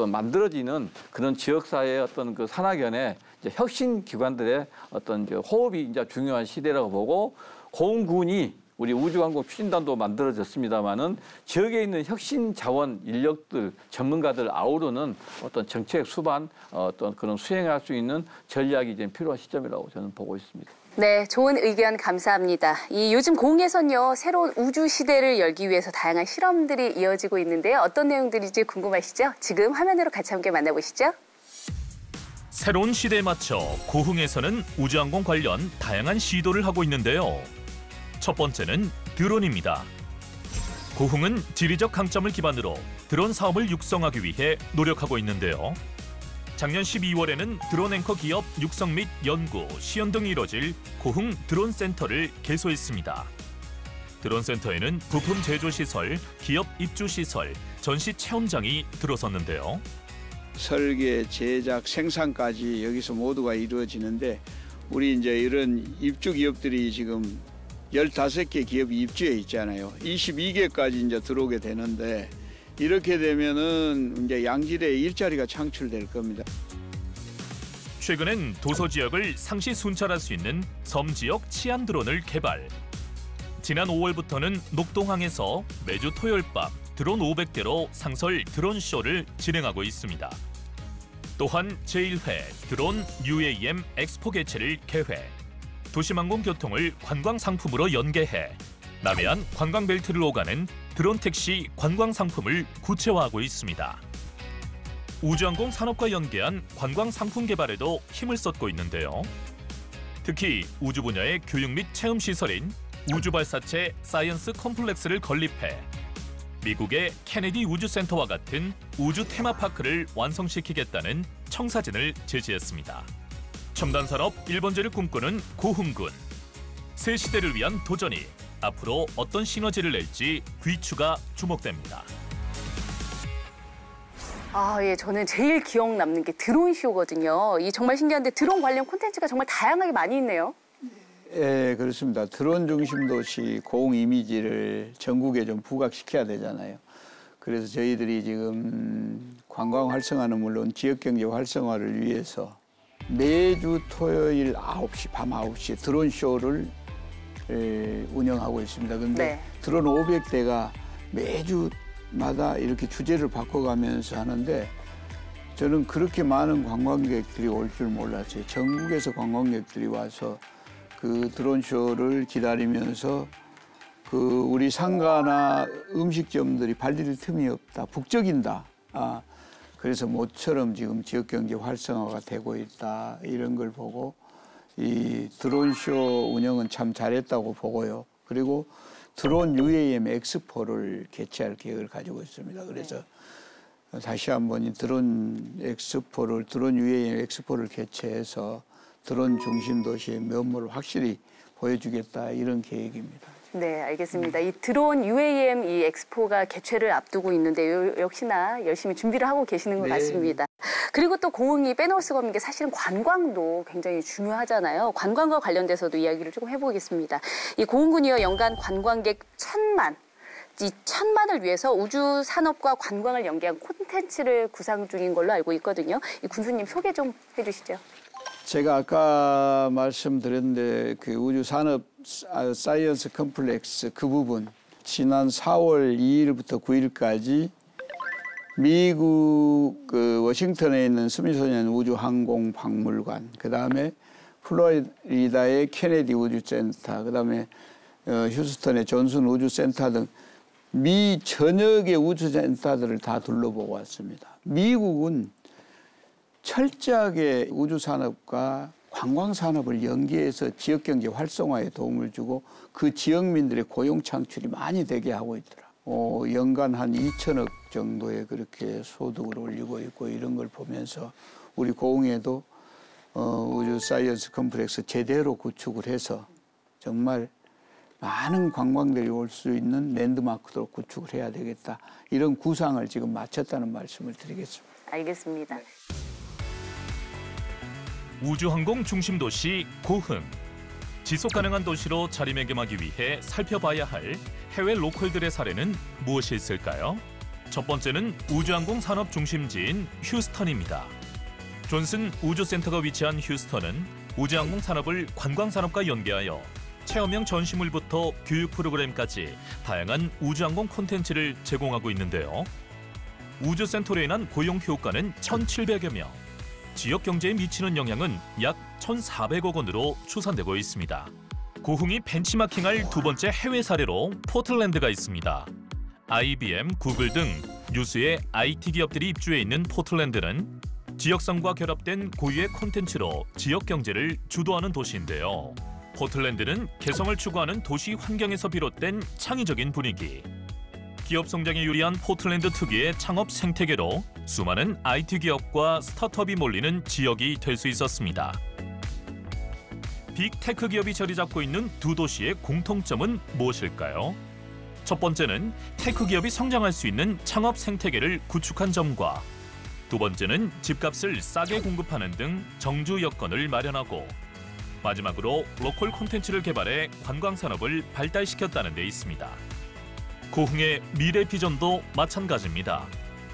만들어지는 그런 지역사회의 어떤 그 산학연의 혁신 기관들의 어떤 호흡이 이제 중요한 시대라고 보고 공군이 우리 우주항공 추진단도 만들어졌습니다만은 지역에 있는 혁신 자원 인력들 전문가들 아우르는 어떤 정책 수반 어떤 그런 수행할 수 있는 전략이 이제 필요한 시점이라고 저는 보고 있습니다. 네, 좋은 의견 감사합니다. 요즘 공에선요, 새로운 우주 시대를 열기 위해서 다양한 실험들이 이어지고 있는데요. 어떤 내용들인지 궁금하시죠? 지금 화면으로 같이 함께 만나보시죠. 새로운 시대에 맞춰 고흥에서는 우주항공 관련 다양한 시도를 하고 있는데요. 첫 번째는 드론입니다. 고흥은 지리적 강점을 기반으로 드론 사업을 육성하기 위해 노력하고 있는데요. 작년 12월에는 드론 앵커 기업 육성 및 연구, 시연 등이 이뤄질 고흥 드론 센터를 개소했습니다. 드론 센터에는 부품 제조 시설, 기업 입주 시설, 전시 체험장이 들어섰는데요. 설계, 제작, 생산까지 여기서 모두가 이루어지는데 우리 이제 이런 입주 기업들이 지금 15개 기업이 입주해 있잖아요. 22개까지 이제 들어오게 되는데 이렇게 되면은 이제 양질의 일자리가 창출될 겁니다. 최근엔 도서 지역을 상시 순찰할 수 있는 섬 지역 치안 드론을 개발. 지난 5월부터는 녹동항에서 매주 토요일 밤 드론 500대로 상설 드론 쇼를 진행하고 있습니다. 또한 제1회 드론 UAM 엑스포 개최를 계획. 도시망공 교통을 관광 상품으로 연계해 남해안 관광 벨트를 오가는 드론 택시 관광 상품을 구체화하고 있습니다. 우주항공 산업과 연계한 관광 상품 개발에도 힘을 쏟고 있는데요. 특히 우주 분야의 교육 및 체험 시설인 우주발사체 사이언스 컴플렉스를 건립해 미국의 케네디 우주센터와 같은 우주 테마파크를 완성시키겠다는 청사진을 제시했습니다. 첨단 산업 1번지를 꿈꾸는 고흥군. 새 시대를 위한 도전이 앞으로 어떤 시너지를 낼지 귀추가 주목됩니다. 예, 저는 제일 기억 남는 게 드론 쇼거든요. 정말 신기한데 드론 관련 콘텐츠가 정말 다양하게 많이 있네요. 예, 그렇습니다. 드론 중심 도시 고흥 이미지를 전국에 좀 부각시켜야 되잖아요. 그래서 저희들이 지금 관광 활성화는 물론 지역 경제 활성화를 위해서 매주 토요일 9시, 밤 9시에 드론 쇼를 운영하고 있습니다. 그런데 네. 드론 500대가 매주마다 이렇게 주제를 바꿔가면서 하는데 저는 그렇게 많은 관광객들이 올 줄 몰랐어요. 전국에서 관광객들이 와서 그 드론 쇼를 기다리면서 우리 상가나 음식점들이 발디딜 틈이 없다, 북적인다. 그래서 모처럼 지금 지역경제 활성화가 되고 있다. 이런 걸 보고 이 드론쇼 운영은 참 잘했다고 보고요. 그리고 드론 UAM 엑스포를 개최할 계획을 가지고 있습니다. 그래서 다시 한번 이 드론 UAM 엑스포를 개최해서 드론 중심 도시의 면모를 확실히 보여주겠다 이런 계획입니다. 네, 알겠습니다. 이 드론 UAM 이 엑스포가 개최를 앞두고 있는데 역시나 열심히 준비를 하고 계시는 것 네. 같습니다. 그리고 또 고흥이 빼놓을 수가 없는 게 사실은 관광도 굉장히 중요하잖아요. 관광과 관련돼서도 이야기를 조금 해보겠습니다. 이 고흥군이요, 연간 관광객 1,000만. 이 1,000만을 위해서 우주 산업과 관광을 연계한 콘텐츠를 구상 중인 걸로 알고 있거든요. 이 군수님 소개 좀 해주시죠. 제가 아까 말씀드렸는데 그 우주 산업 사이언스 컴플렉스 그 부분 지난 4월 2일부터 9일까지 미국 그 워싱턴에 있는 스미소니언 우주항공박물관, 그다음에 플로리다의 케네디 우주센터, 그다음에 휴스턴의 존슨 우주센터 등 미 전역의 우주센터들을 다 둘러보고 왔습니다. 미국은 철저하게 우주산업과 관광산업을 연계해서 지역경제 활성화에 도움을 주고 그 지역민들의 고용 창출이 많이 되게 하고 있더라. 연간 한 2천억 정도의 그렇게 소득을 올리고 있고, 이런 걸 보면서 우리 고흥에도 우주 사이언스 컴플렉스 제대로 구축을 해서 정말 많은 관광들이 올 수 있는 랜드마크도 구축을 해야 되겠다. 이런 구상을 지금 마쳤다는 말씀을 드리겠습니다. 알겠습니다. 우주항공 중심 도시 고흥. 지속 가능한 도시로 자리매김하기 위해 살펴봐야 할 해외 로컬들의 사례는 무엇이 있을까요? 첫 번째는 우주항공 산업 중심지인 휴스턴입니다. 존슨 우주센터가 위치한 휴스턴은 우주항공 산업을 관광 산업과 연계하여 체험형 전시물부터 교육 프로그램까지 다양한 우주항공 콘텐츠를 제공하고 있는데요. 우주센터로 인한 고용 효과는 1,700여 명, 지역 경제에 미치는 영향은 약 1,400억 원으로 추산되고 있습니다. 고흥이 벤치마킹할 두 번째 해외 사례로 포틀랜드가 있습니다. IBM, 구글 등 유수의 IT 기업들이 입주해 있는 포틀랜드는 지역성과 결합된 고유의 콘텐츠로 지역 경제를 주도하는 도시인데요. 포틀랜드는 개성을 추구하는 도시 환경에서 비롯된 창의적인 분위기, 기업 성장에 유리한 포틀랜드 특유의 창업 생태계로 수많은 IT 기업과 스타트업이 몰리는 지역이 될 수 있었습니다. 빅테크 기업이 자리 잡고 있는 두 도시의 공통점은 무엇일까요? 첫 번째는 테크 기업이 성장할 수 있는 창업 생태계를 구축한 점과, 두 번째는 집값을 싸게 공급하는 등 정주 여건을 마련하고, 마지막으로 로컬 콘텐츠를 개발해 관광 산업을 발달시켰다는 데 있습니다. 고흥의 미래 비전도 마찬가지입니다.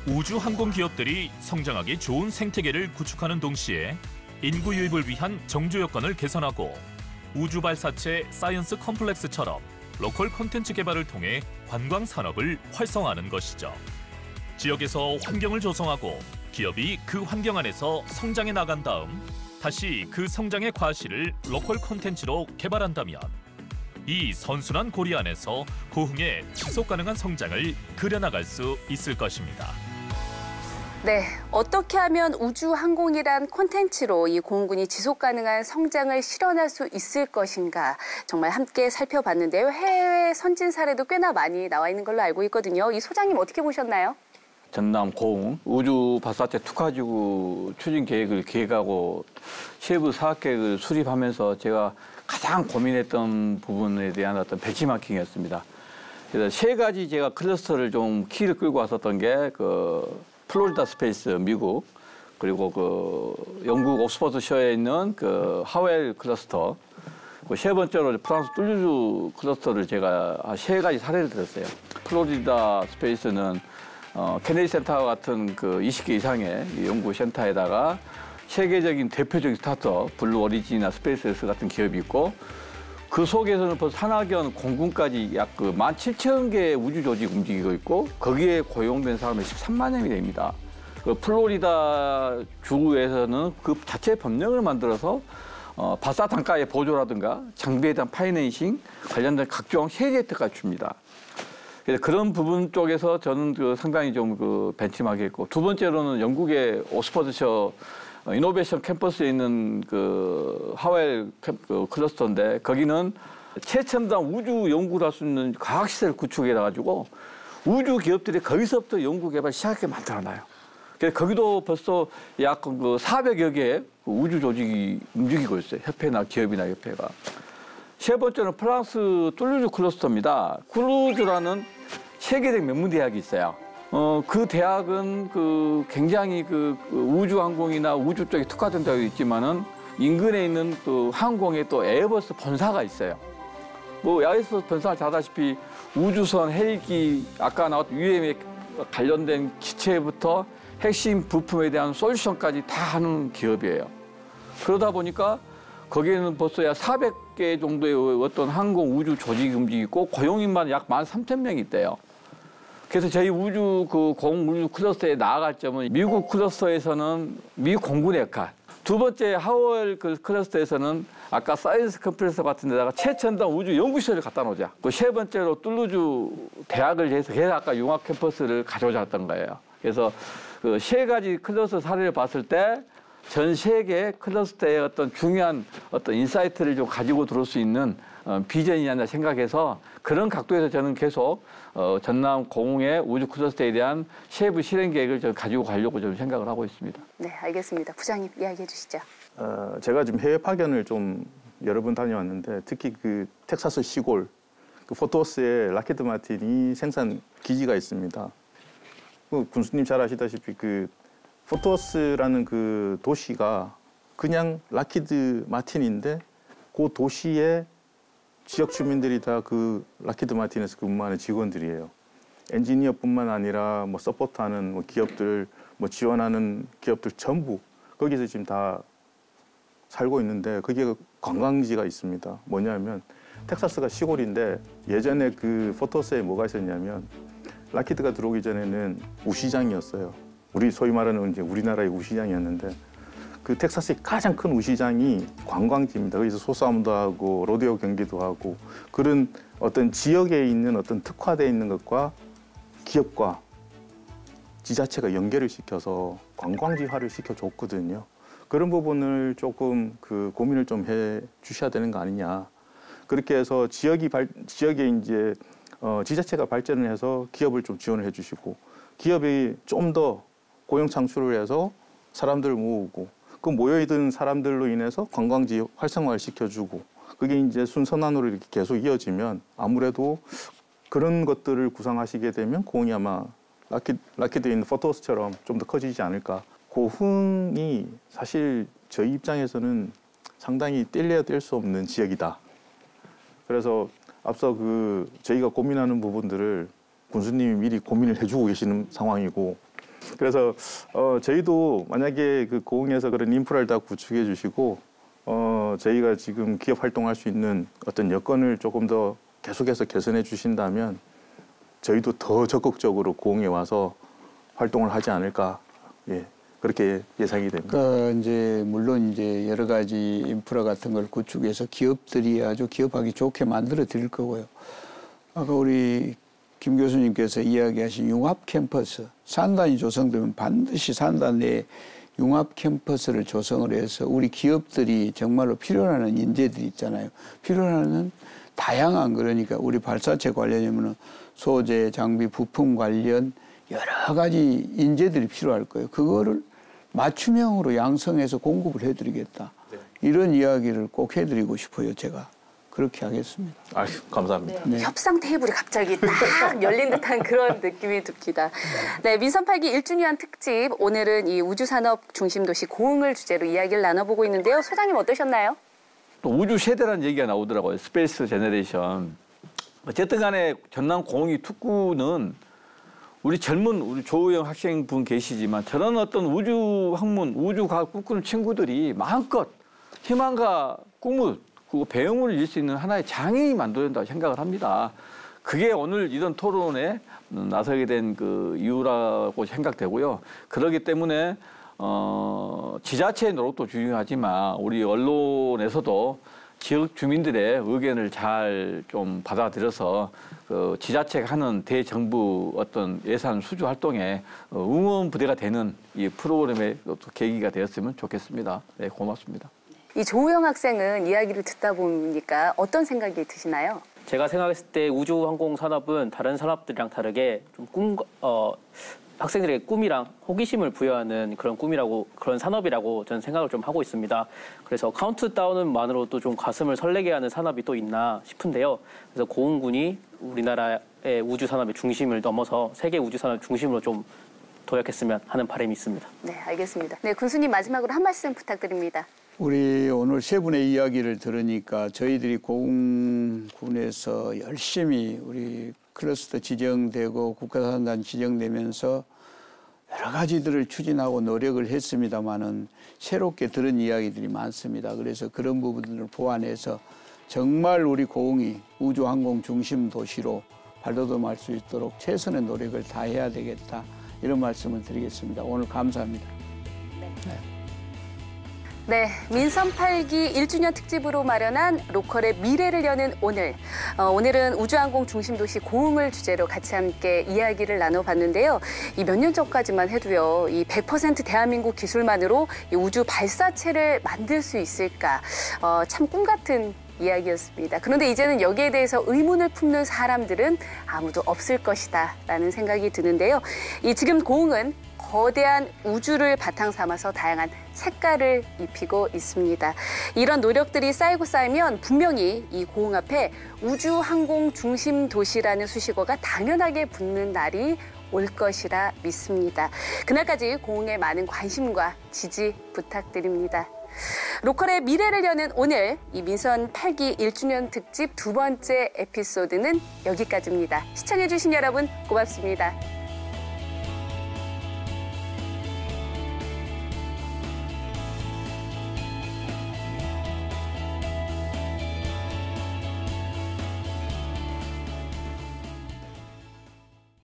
우주 항공 기업들이 성장하기 좋은 생태계를 구축하는 동시에 인구 유입을 위한 정주 여건을 개선하고 우주 발사체 사이언스 컴플렉스처럼 로컬 콘텐츠 개발을 통해 관광 산업을 활성화하는 것이죠. 지역에서 환경을 조성하고 기업이 그 환경 안에서 성장해 나간 다음 다시 그 성장의 과실을 로컬 콘텐츠로 개발한다면 이 선순환 고리 안에서 고흥의 지속 가능한 성장을 그려나갈 수 있을 것입니다. 네, 어떻게 하면 우주항공이란 콘텐츠로 이 고흥군이 지속 가능한 성장을 실현할 수 있을 것인가, 정말 함께 살펴봤는데요. 해외 선진 사례도 꽤나 많이 나와 있는 걸로 알고 있거든요. 이 소장님 어떻게 보셨나요? 전남 고흥 우주 발사체 투하지구 추진 계획을 기획하고 세부 사업 계획을 수립하면서 제가 가장 고민했던 부분에 대한 어떤 벤치마킹이었습니다. 그래서 세 가지 제가 클러스터를 좀 키를 끌고 왔었던 게 그 플로리다 스페이스 미국, 그리고 그 영국 옥스퍼드셔에 있는 그 하웰 클러스터, 그 세 번째로 프랑스 툴루즈 클러스터를 제가 세 가지 사례를 들었어요. 플로리다 스페이스는 케네디 센터와 같은 그 20개 이상의 연구 센터에다가 세계적인 대표적인 스타트업 블루 오리진이나 스페이스X 같은 기업이 있고, 그 속에서는 벌써 산하견 공군까지 약 그 17,000개의 우주 조직 움직이고 있고, 거기에 고용된 사람이 13만 명이 됩니다. 그 플로리다 주에서는 그 자체 법령을 만들어서 발사 단가의 보조라든가 장비에 대한 파이낸싱 관련된 각종 세제 혜택까지 줍니다. 그래서 그런 부분 쪽에서 저는 그 상당히 좀 그 벤치마크했고, 두 번째로는 영국의 옥스퍼드셔 이노베이션 캠퍼스에 있는 그 하웰 그 클러스터인데, 거기는 최첨단 우주 연구를 할 수 있는 과학시설 구축해가지고 우주 기업들이 거기서부터 연구 개발 시작하게 만들어놔요. 그래서 거기도 벌써 약 그 400여 개의 우주 조직이 움직이고 있어요. 협회나 기업이나 협회가. 세 번째는 프랑스 툴루즈 클러스터입니다. 툴루즈라는 세계적 명문 대학이 있어요. 그 대학은 굉장히 우주항공이나 우주 쪽에 특화된 대학이 있지만은 인근에 있는 또 항공에 또 에어버스 본사가 있어요. 뭐 에어버스 본사를 잘 아다시피 우주선, 헬기, 아까 나왔던 UAM에 관련된 기체부터 핵심 부품에 대한 솔루션까지 다 하는 기업이에요. 그러다 보니까 거기에는 벌써 약 400개 정도의 어떤 항공 우주 조직이 움직이고 고용인만 약 13,000명이 있대요. 그래서 저희 우주 공우주 클러스터에 나아갈 점은 미국 클러스터에서는 미국 공군의 역할. 두 번째 하월 클러스터에서는 아까 사이언스 컴프레서 같은 데다가 최첨단 우주 연구실을 갖다 놓자. 그 세 번째로 툴루즈 대학을 해서 아까 융합 캠퍼스를 가져오자 했던 거예요. 그래서 그 세 가지 클러스터 사례를 봤을 때 전 세계 클러스터의 어떤 중요한 어떤 인사이트를 좀 가지고 들어올 수 있는 비전이 아니라 생각해서 그런 각도에서 저는 계속 전남 공흥의 우주 클러스터에 대한 세부 실행 계획을 좀 가지고 가려고 좀 생각을 하고 있습니다. 네, 알겠습니다. 부장님 이야기해 주시죠. 제가 지금 해외 파견을 좀 여러 번 다녀왔는데 특히 그 텍사스 시골 그 포토스에 락히드 마틴이 생산 기지가 있습니다. 군수님 잘 아시다시피 그 포토스라는 그 도시가 그냥 락히드 마틴인데 그 도시의 지역 주민들이 다 그 락히드 마틴에서 근무하는 직원들이에요. 엔지니어뿐만 아니라 뭐 서포트하는 뭐 기업들, 뭐 지원하는 기업들 전부 거기서 지금 다 살고 있는데 거기에 관광지가 있습니다. 뭐냐면 텍사스가 시골인데 예전에 그 포토스에 뭐가 있었냐면 락히드가 들어오기 전에는 우시장이었어요. 우리 소위 말하는 이제 우리나라의 우시장이었는데 그 텍사스의 가장 큰 우시장이 관광지입니다. 거기서 소싸움도 하고 로데오 경기도 하고 그런 어떤 지역에 있는 어떤 특화되어 있는 것과 기업과 지자체가 연결을 시켜서 관광지화를 시켜줬거든요. 그런 부분을 조금 그 고민을 좀 해 주셔야 되는 거 아니냐. 그렇게 해서 지역에 이제 지자체가 발전을 해서 기업을 좀 지원을 해주시고 기업이 좀 더 고용 창출을 해서 사람들을 모으고 그 모여있던 사람들로 인해서 관광지 활성화를 시켜주고 그게 이제 순서난으로 이렇게 계속 이어지면 아무래도 그런 것들을 구상하시게 되면 고흥이 아마 락히드 있는 포토스처럼 좀 더 커지지 않을까. 고흥이 사실 저희 입장에서는 상당히 뗄래야 뗄 수 없는 지역이다. 그래서 앞서 저희가 고민하는 부분들을 군수님이 미리 고민을 해주고 계시는 상황이고 그래서 저희도 만약에 그 고흥에서 그런 인프라를 다 구축해 주시고 저희가 지금 기업 활동할 수 있는 어떤 여건을 조금 더 계속해서 개선해 주신다면 저희도 더 적극적으로 고흥에 와서 활동을 하지 않을까 그렇게 예상이 됩니다. 그러니까 이제 물론 이제 여러 가지 인프라 같은 걸 구축해서 기업들이 아주 기업하기 좋게 만들어 드릴 거고요. 아까 우리 김 교수님께서 이야기하신 융합 캠퍼스, 산단이 조성되면 반드시 산단 내에 융합 캠퍼스를 조성을 해서 우리 기업들이 정말로 필요하는 인재들이 있잖아요. 필요하는 다양한 그러니까 우리 발사체 관련이면 소재, 장비, 부품 관련 여러 가지 인재들이 필요할 거예요. 그거를 맞춤형으로 양성해서 공급을 해드리겠다. 네. 이런 이야기를 꼭 해드리고 싶어요, 제가. 그렇게 하겠습니다. 감사합니다. 네. 협상 테이블이 갑자기 딱 열린 듯한 그런 느낌이 듭니다. 네, 민선 8기 1주년 특집 오늘은 이 우주산업 중심도시 고흥을 주제로 이야기를 나눠보고 있는데요. 소장님 어떠셨나요? 또 우주 세대라는 얘기가 나오더라고요. 스페이스 제너레이션. 어쨌든 간에 전남 고흥이 특구는 우리 젊은 우리 조우영 학생분 계시지만 저런 어떤 우주 학문, 우주 과학 꿈꾸는 친구들이 마음껏 희망과 꿈을 그리고 배움을 이룰 수 있는 하나의 장이 만들어낸다고 생각을 합니다. 그게 오늘 이런 토론에 나서게 된 그 이유라고 생각되고요. 그렇기 때문에 지자체의 노력도 중요하지만 우리 언론에서도 지역 주민들의 의견을 잘 좀 받아들여서 그 지자체가 하는 대정부 어떤 예산 수주 활동에 응원 부대가 되는 이 프로그램의 계기가 되었으면 좋겠습니다. 네, 고맙습니다. 이 조우영 학생은 이야기를 듣다 보니까 어떤 생각이 드시나요? 제가 생각했을 때 우주항공 산업은 다른 산업들이랑 다르게 좀 학생들의 꿈이랑 호기심을 부여하는 그런 산업이라고 저는 생각을 좀 하고 있습니다. 그래서 카운트다운만으로도 좀 가슴을 설레게 하는 산업이 또 있나 싶은데요. 그래서 고흥군이 우리나라의 우주 산업의 중심을 넘어서 세계 우주 산업 중심으로 좀 도약했으면 하는 바람이 있습니다. 네, 알겠습니다. 네, 군수님 마지막으로 한 말씀 부탁드립니다. 우리 오늘 세 분의 이야기를 들으니까 저희들이 고흥군에서 열심히 우리 클러스터 지정되고 국가산단 지정되면서 여러 가지들을 추진하고 노력을 했습니다마는 새롭게 들은 이야기들이 많습니다. 그래서 그런 부분들을 보완해서 정말 우리 고흥이 우주항공 중심 도시로 발돋움할 수 있도록 최선의 노력을 다해야 되겠다. 이런 말씀을 드리겠습니다. 오늘 감사합니다. 네, 민선 8기 1주년 특집으로 마련한 로컬의 미래를 여는 오늘. 오늘은 우주항공 중심 도시 고흥을 주제로 같이 함께 이야기를 나눠봤는데요. 이 몇 년 전까지만 해도요, 이 100% 대한민국 기술만으로 이 우주 발사체를 만들 수 있을까? 참 꿈 같은 이야기였습니다. 그런데 이제는 여기에 대해서 의문을 품는 사람들은 아무도 없을 것이다라는 생각이 드는데요. 지금 고흥은 거대한 우주를 바탕 삼아서 다양한 색깔을 입히고 있습니다. 이런 노력들이 쌓이면 분명히 이 고흥 앞에 우주항공 중심 도시라는 수식어가 당연하게 붙는 날이 올 것이라 믿습니다. 그날까지 고흥에 많은 관심과 지지 부탁드립니다. 로컬의 미래를 여는 오늘 이 민선 8기 1주년 특집 두 번째 에피소드는 여기까지입니다. 시청해주신 여러분 고맙습니다.